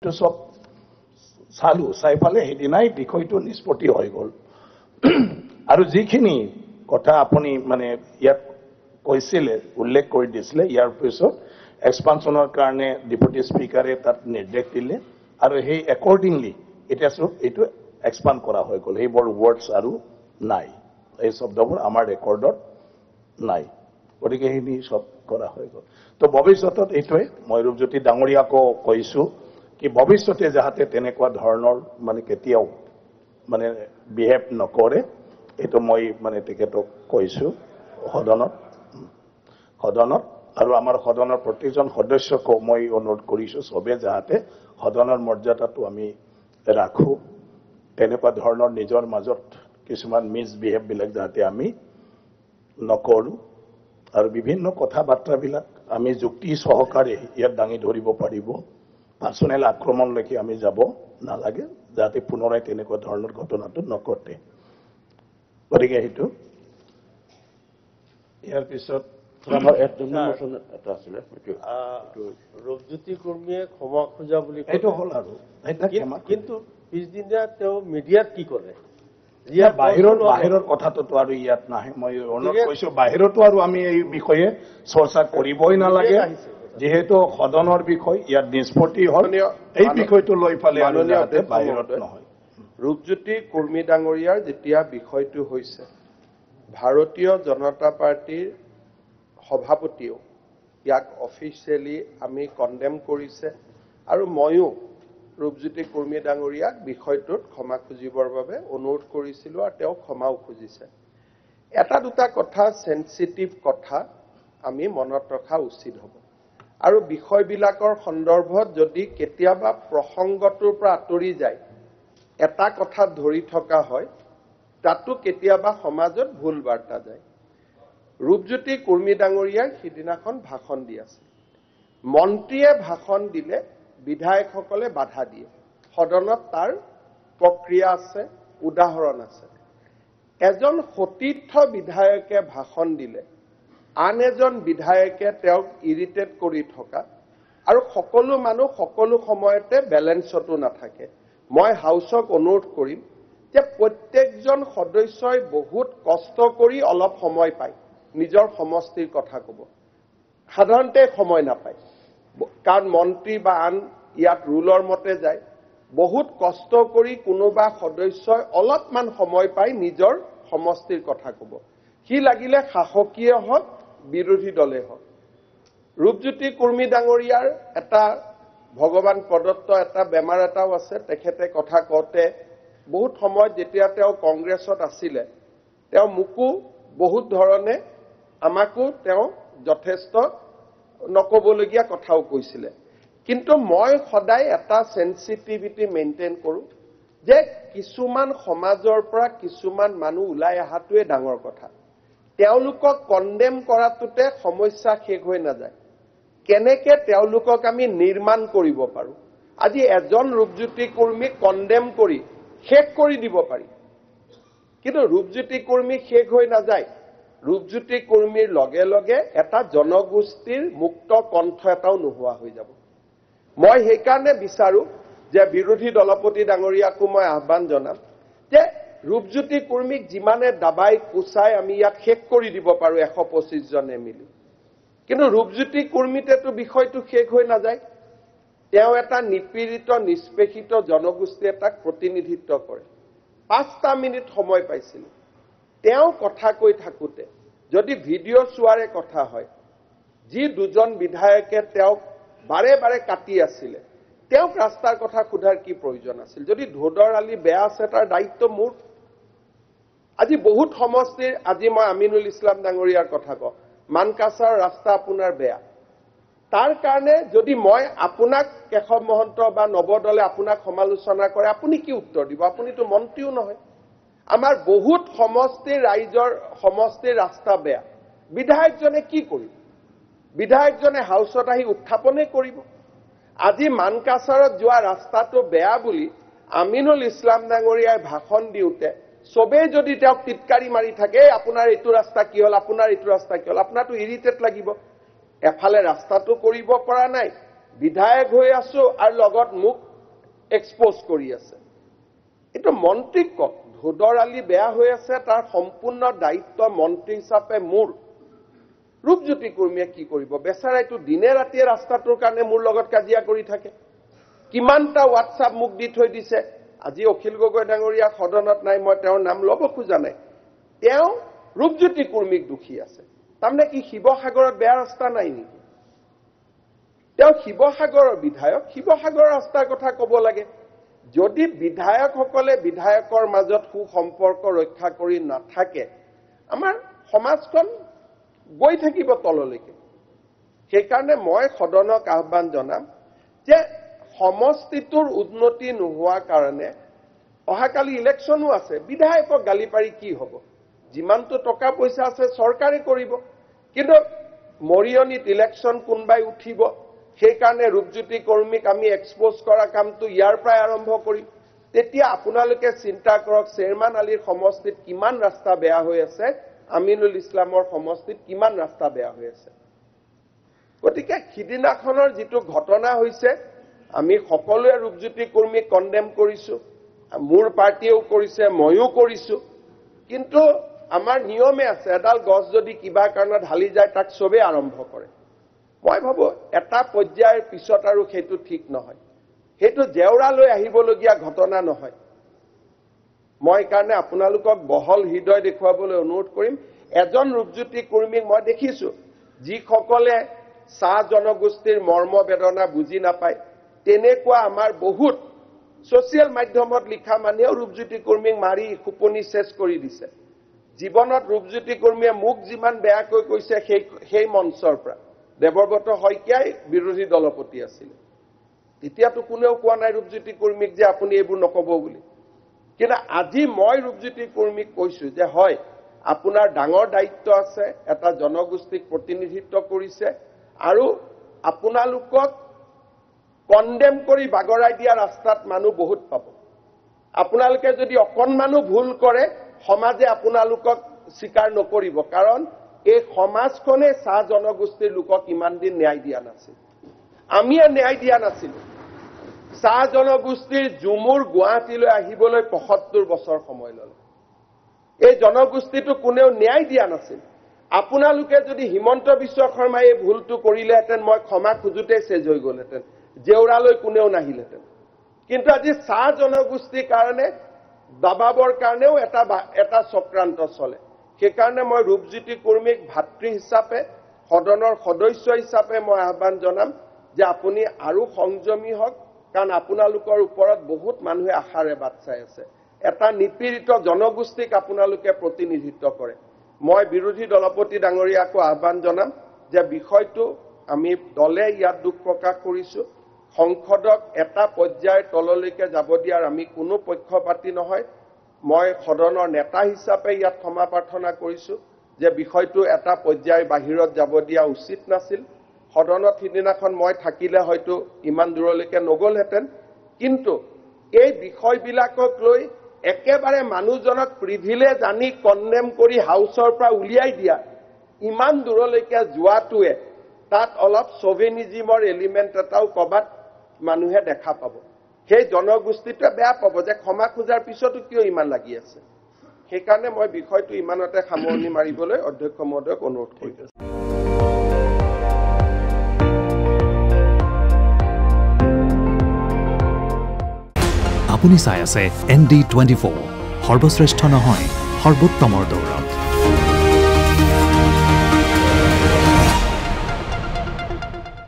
তো সব চালো চাই পালে সেইদিনাই বিষয়টো নিষ্পত্তি হৈ গ'ল আৰু যিখিনি কথা আপুনি মানে ইয়াত কৈছিলে উল্লেখ কৰি দিছিলে ইয়াৰ পিছত এক্সপানশ্যনৰ কাৰণে ডেপুটি স্পিকাৰে তাত নিৰ্দেশ দিলে আৰু সেই একৰ্ডিংলি এতিয়া চব এইটো এক্সপান্ড কৰা হৈ গ'ল সেইবোৰ ৱৰ্ডছ আৰু নাই এই শব্দবোৰ আমাৰ ৰেকৰ্ডত নাই গতিকে সেইখিনি সব কৰা হৈ গ'ল তো ভৱিষ্যতত এইটোৱে মই ৰূপজ্যোতি ডাঙৰীয়াকো কৈছো কি ভৱিষ্যতে যাতে তেনেকুৱা ধৰণৰ মানে কেতিয়াও মানে বিহেভ নকৰে এইটো মই মানে তেখেতক কৈছো সদনত আৰু আমাৰ সদনৰ প্ৰতিজন সদস্যকো মই অনুৰোধ কৰিছো সবে যাতে সদনৰ মৰ্যাদাটো আমি ৰাখো তেনেকুৱা ধৰণৰ নিজৰ মাজত কিছুমান মিছবিহেভ বিলাক যাতে আমি নকৰো আৰু বিভিন্ন কথা বাৰ্তাবিলাক আমি যুক্তি সহকাৰে ইয়াত দাঙি ধৰিব পাৰিব পাৰ্সোনেল আক্ৰমণলৈকে আমি যাব নালাগে যাতে পুনৰাই তেনেকুৱা ধৰণৰ ঘটনাটো নঘটে গতিকে সেইটো ইয়াৰ পিছত ৰূপজ্যোতি কৰ্মীয়ে ক্ষমা খোজা বুলি এইটো হ'ল আৰু কিন্তু পিছদিনা তেওঁ মিডিয়াত কি কৰে বাহিৰৰ কথাটোতো আৰু ইয়াত নাহে মই অনুৰোধ কৰিছো বাহিৰতো আৰু আমি এই বিষয়ে চৰ্চা কৰিবই নালাগে যেহেতু সদনৰ বিষয় ইয়াত নিষ্পত্তি হ'ল এই বিষয়টো লৈ পালে আৰু যাতে বাহিৰত নহয় ৰূপজ্যোতি কৰ্মী ডাঙৰীয়াৰ যেতিয়া বিষয়টো হৈছে ভাৰতীয় জনতা পাৰ্টিৰ সভাপতিও ইয়াক অফিচিয়েলি আমি কণ্ডেম কৰিছে আৰু ময়ো ৰূপজ্যোতি কৰ্মী ডাঙৰীয়াক বিষয়টোত ক্ষমা খুজিবৰ বাবে অনুৰোধ কৰিছিলোঁ আৰু তেওঁ ক্ষমাও খুজিছে এটা দুটা কথা সেনসিটিভ কথা আমি মনত ৰখা উচিত হ'ব আৰু বিষয়বিলাকৰ সন্দৰ্ভত যদি কেতিয়াবা প্ৰসংগটোৰ পৰা আঁতৰি যায় এটা কথা ধৰি থকা হয় তাতো কেতিয়াবা সমাজত ভুল বাৰ্তা যায় ৰূপজ্যোতি কৰ্মী ডাঙৰীয়াই সিদিনাখন ভাষণ দি আছে মন্ত্ৰীয়ে ভাষণ দিলে বিধায়কসকলে বাধা দিয়ে সদনত তাৰ প্ৰক্ৰিয়া আছে উদাহৰণ আছে এজন সতীৰ্থ বিধায়কে ভাষণ দিলে আন এজন বিধায়কে তেওঁক ইৰিটেট কৰি থকা আৰু সকলো মানুহ সকলো সময়তে বেলেন্সটো নাথাকে মই হাউসক অনুৰোধ কৰিম যে প্ৰত্যেকজন সদস্যই বহুত কষ্ট কৰি অলপ সময় পায় নিজৰ সমষ্টিৰ কথা ক'ব সাধাৰণতে সময় নাপায় কাৰণ মন্ত্ৰী বা আন ইয়াত ৰুলৰ মতে যায় বহুত কষ্ট কৰি কোনোবা সদস্যই অলপমান সময় পাই নিজৰ সমষ্টিৰ কথা ক'ব কি লাগিলে শাসকীয় হওক বিৰোধী দলে হওক ৰূপজ্যোতি কৰ্মী ডাঙৰীয়াৰ এটা ভগৱান প্ৰদত্ত এটা বেমাৰ এটাও আছে তেখেতে কথা কওঁতে বহুত সময় যেতিয়া তেওঁ কংগ্ৰেছত আছিলে তেওঁ মুকু বহুত ধৰণে আমাকো তেওঁ যথেষ্ট নকবলগীয়া কথাও কৈছিলে কিন্তু মই সদায় এটা সেনসিটিভিটি মেইনটেইন কৰো যে কিছুমান সমাজৰ পৰা কিছুমান মানুহ ওলাই আহাটোৱে ডাঙৰ কথা তেওঁলোকক কণ্ডেম কৰাটোতে সমস্যা শেষ হৈ নাযায় কেনেকে তেওঁলোকক আমি নিৰ্মাণ কৰিব পাৰো আজি এজন ৰূপজ্যোতি কৰ্মীক কণ্ডেম কৰি শেষ কৰি দিব পাৰি কিন্তু ৰূপজ্যোতি কৰ্মী শেষ হৈ নাযায় ৰূপজ্যোতি কৰ্মীৰ লগে লগে এটা জনগোষ্ঠীৰ মুক্ত কণ্ঠ এটাও নোহোৱা হৈ যাব মই সেইকাৰণে বিচাৰো যে বিৰোধী দলপতি ডাঙৰীয়াকো মই আহ্বান জনাম যে ৰূপজ্যোতি কৰ্মীক যিমানে দাবাই কুচাই আমি ইয়াক শেষ কৰি দিব পাৰো 125 জনে মিলি কিন্তু ৰূপজ্যোতি কৰ্মীতেতো বিষয়টো শেষ হৈ নাযায় তেওঁ এটা নিপীড়িত নিষ্পেষিত জনগোষ্ঠী এটাক প্ৰতিনিধিত্ব কৰে 5টা মিনিট সময় পাইছিল তেওঁ কথা কৈ থাকোতে যদি ভিডিঅ' চোৱাৰে কথা হয় যি দুজন বিধায়কে তেওঁক বাৰে বাৰে কাটি আছিলে তেওঁক ৰাস্তাৰ কথা খুধাৰ কি প্ৰয়োজন আছিল যদি ধোদৰ আলি বেয়া আছে তাৰ দায়িত্ব মোৰ আজি বহুত সমষ্টিৰ আজি মই আমিনুল ইছলাম ডাঙৰীয়াৰ কথা কওঁ মানকাছাৰ ৰাস্তা আপোনাৰ বেয়া তাৰ কাৰণে যদি মই আপোনাক কেশৱ মহন্ত বা নৱদলে আপোনাক সমালোচনা কৰে আপুনি কি উত্তৰ দিব আপুনিতো মন্ত্ৰীও নহয় আমাৰ বহুত সমষ্টিৰ ৰাইজৰ সমষ্টিৰ ৰাস্তা বেয়া বিধায়কজনে কি কৰিব বিধায়কজনে হাউসত আহি উত্থাপনে কৰিব আজি মানকাছাৰত যোৱা ৰাস্তাটো বেয়া বুলি আমিনুল ইছলাম ডাঙৰীয়াই ভাষণ দিওতে সবে যদি তেওঁক টিটকাৰি মাৰি থাকে আপোনাৰ এইটো ৰাস্তা কি হ'ল আপোনাৰ এইটো ৰাস্তা কি হ'ল আপোনাৰটো ইৰিটেট লাগিব এফালে ৰাস্তাটো কৰিব পৰা নাই বিধায়ক হৈ আছো আৰু লগত মোক এক্সপ'জ কৰি আছে এইটো মন্ত্ৰীক কওক ধোদৰ আলি বেয়া হৈ আছে তাৰ সম্পূৰ্ণ দায়িত্ব মন্ত্ৰী হিচাপে মোৰ ৰূপজ্যোতি কুৰ্মীয়ে কি কৰিব বেচাৰাইটো দিনে ৰাতিয়ে ৰাস্তাটোৰ কাৰণে মোৰ লগত কাজিয়া কৰি থাকে কিমানটা হোৱাটছআপ মোক দি থৈ দিছে আজি অখিল গগৈ ডাঙৰীয়া সদনত নাই মই তেওঁৰ নাম ল'ব খোজা নাই তেওঁ ৰূপজ্যোতি কুৰ্মীক দুখী আছে তাৰমানে কি শিৱসাগৰত বেয়া ৰাস্তা নাই নেকি তেওঁ শিৱসাগৰৰ বিধায়ক শিৱসাগৰৰ ৰাস্তাৰ কথা ক'ব লাগে যদি বিধায়কসকলে বিধায়কৰ মাজত সুসম্পৰ্ক ৰক্ষা কৰি নাথাকে আমাৰ সমাজখন গৈ থাকিব তললৈকে সেইকাৰণে মই সদনক আহ্বান জনাম যে সমষ্টিটোৰ উন্নতি নোহোৱাৰ কাৰণে অহাকালি ইলেকশ্যনো আছে বিধায়কক গালি পাৰি কি হ'ব যিমানটো টকা পইচা আছে চৰকাৰে কৰিব কিন্তু মৰিয়নিত ইলেকশ্যন কোনবাই উঠিব সেইকাৰণে ৰূপজ্যোতি কুৰ্মীক আমি এক্সপ'জ কৰা কামটো ইয়াৰ পৰাই আৰম্ভ কৰিম তেতিয়া আপোনালোকে চিন্তা কৰক চেয়াৰমান আলীৰ সমষ্টিত কিমান ৰাস্তা বেয়া হৈ আছে আমিনুল ইছলামৰ সমষ্টিত কিমান ৰাস্তা বেয়া হৈ আছে গতিকে সিদিনাখনৰ যিটো ঘটনা হৈছে আমি সকলোৱে ৰূপজ্যোতি কুৰ্মীক কণ্ডেম কৰিছোঁ মোৰ পাৰ্টিয়েও কৰিছে ময়ো কৰিছোঁ কিন্তু আমাৰ নিয়মে আছে এডাল গছ যদি কিবা কাৰণত হালি যায় তাক চবেই আৰম্ভ কৰে মই ভাবোঁ এটা পৰ্যায়ৰ পিছত আৰু সেইটো ঠিক নহয় সেইটো জেওৰালৈ আহিবলগীয়া ঘটনা নহয় মই কাৰণে আপোনালোকক বহল হৃদয় দেখুৱাবলৈ অনুৰোধ কৰিম এজন ৰূপজ্যোতি কুৰ্মীক মই দেখিছোঁ যিসকলে চাহ জনগোষ্ঠীৰ মৰ্ম বেদনা বুজি নাপায় তেনেকুৱা আমাৰ বহুত ছ'চিয়েল মাধ্যমত লিখা মানুহেও ৰূপজ্যোতি কুৰ্মীক মাৰি খুপনি চেচ কৰি দিছে জীৱনত ৰূপজ্যোতি কুৰ্মীয়ে মোক যিমান বেয়াকৈ কৈছে সেই মঞ্চৰ পৰা দেৱব্ৰত শইকীয়াই বিৰোধী দলপতি আছিল তেতিয়াতো কোনেও কোৱা নাই ৰূপজ্যোতি কুৰ্মীক যে আপুনি এইবোৰ নক'ব বুলি কিন্তু আজি মই ৰূপজ্যোতি কুৰ্মীক কৈছোঁ যে হয় আপোনাৰ ডাঙৰ দায়িত্ব আছে এটা জনগোষ্ঠীক প্ৰতিনিধিত্ব কৰিছে আৰু আপোনালোকক কণ্ডেম কৰি বাগৰাই দিয়া ৰাস্তাত মানুহ বহুত পাব আপোনালোকে যদি অকণমানো ভুল কৰে সমাজে আপোনালোকক স্বীকাৰ নকৰিব কাৰণ এই সমাজখনে চাহ জনগোষ্ঠীৰ লোকক ইমান দিন ন্যায় দিয়া নাছিল আমিয়ে ন্যায় দিয়া নাছিলোঁ চাহ জনগোষ্ঠীৰ জুমুৰ গুৱাহাটীলৈ আহিবলৈ ৭৫ বছৰ সময় ল'লে এই জনগোষ্ঠীটো কোনেও ন্যায় দিয়া নাছিল আপোনালোকে যদি হিমন্ত বিশ্ব শৰ্মাই এই ভুলটো কৰিলেহেঁতেন মই ক্ষমা খোজোতেই চেজ হৈ গ'লহেঁতেন জেওৰালৈ কোনেও নাহিলহেঁতেন কিন্তু আজি চাহ জনগোষ্ঠীৰ কাৰণে দবাবৰ কাৰণেও এটা চক্ৰান্ত চলে সেইকাৰণে মই ৰূপজ্যোতি কুৰ্মীক ভাতৃ হিচাপে সদনৰ সদস্য হিচাপে মই আহ্বান জনাম যে আপুনি আৰু সংযমী হওক কাৰণ আপোনালোকৰ ওপৰত বহুত মানুহে আশাৰে বাট চাই আছে এটা নিপীড়িত জনগোষ্ঠীক আপোনালোকে প্ৰতিনিধিত্ব কৰে মই বিৰোধী দলপতি ডাঙৰীয়াকো আহ্বান জনাম যে বিষয়টো আমি দলে ইয়াত দুখ প্ৰকাশ কৰিছোঁ সংসদক এটা পৰ্যায়ৰ তললৈকে যাব দিয়াৰ আমি কোনো পক্ষপাতি নহয় মই সদনৰ নেতা হিচাপে ইয়াত ক্ষমা প্ৰাৰ্থনা কৰিছোঁ যে বিষয়টো এটা পৰ্যায়ৰ বাহিৰত যাব দিয়া উচিত নাছিল সদনত সিদিনাখন মই থাকিলে হয়তো ইমান দূৰলৈকে নগ'লহেঁতেন কিন্তু এই বিষয়বিলাকক লৈ একেবাৰে মানুহজনক প্ৰিভিলেজ আনি কণ্ডেম কৰি হাউচৰ পৰা উলিয়াই দিয়া ইমান দূৰলৈকে যোৱাটোৱে তাত অলপ চভেনিজিমৰ এলিমেণ্ট এটাও ক'ৰবাত মানুহে দেখা পাব সেই জনগোষ্ঠীটোৱে বেয়া পাব যে ক্ষমা খোজাৰ পিছতো কিয় ইমান লাগি আছে সেইকাৰণে মই বিষয়টো ইমানতে সামৰণি মাৰিবলৈ অধ্যক্ষ মহোদয়ক অনুৰোধ কৰিছোঁ আপুনি চাই আছে ND24 সৰ্বশ্ৰেষ্ঠ নহয় সৰ্বোত্তমৰ দৌৰ